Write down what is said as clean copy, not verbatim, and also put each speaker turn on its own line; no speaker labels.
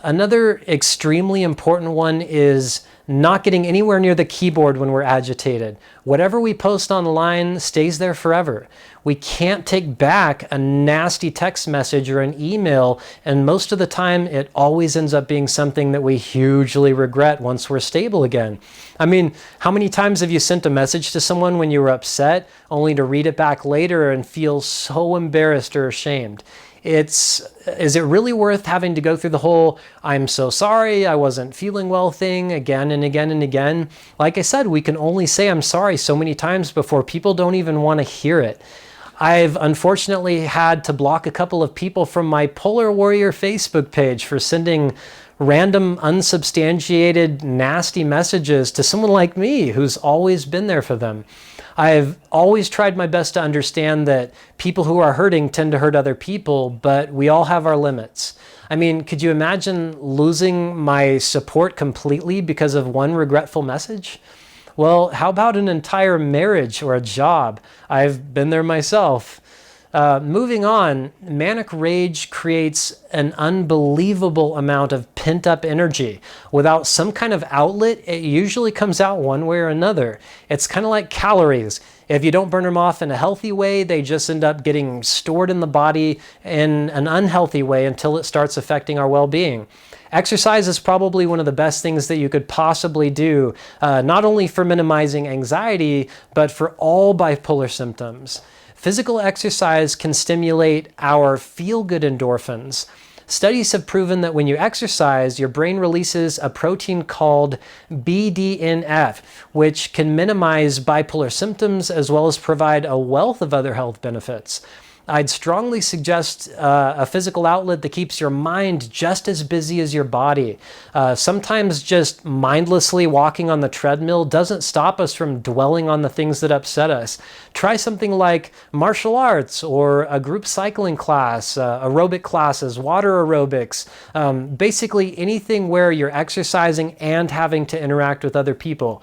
Another extremely important one is not getting anywhere near the keyboard when we're agitated. Whatever we post online stays there forever. We can't take back a nasty text message or an email, and most of the time it always ends up being something that we hugely regret once we're stable again. I mean, how many times have you sent a message to someone when you were upset only to read it back later and feel so embarrassed or ashamed? Is it really worth having to go through the whole "I'm so sorry, I wasn't feeling well" thing again and again and again? Like I said, we can only say "I'm sorry" so many times before people don't even want to hear it. I've unfortunately had to block a couple of people from my Polar Warrior Facebook page for sending random, unsubstantiated, nasty messages to someone like me who's always been there for them. I've always tried my best to understand that people who are hurting tend to hurt other people, but we all have our limits. I mean, could you imagine losing my support completely because of one regretful message? Well, how about an entire marriage or a job? I've been there myself. Moving on, manic rage creates an unbelievable amount of pent-up energy. Without some kind of outlet, it usually comes out one way or another. It's kind of like calories. If you don't burn them off in a healthy way, they just end up getting stored in the body in an unhealthy way until it starts affecting our well-being. Exercise is probably one of the best things that you could possibly do, not only for minimizing anxiety, but for all bipolar symptoms. Physical exercise can stimulate our feel-good endorphins. Studies have proven that when you exercise, your brain releases a protein called BDNF, which can minimize bipolar symptoms as well as provide a wealth of other health benefits. I'd strongly suggest a physical outlet that keeps your mind just as busy as your body. Sometimes just mindlessly walking on the treadmill doesn't stop us from dwelling on the things that upset us. Try something like martial arts or a group cycling class, aerobic classes, water aerobics, basically anything where you're exercising and having to interact with other people.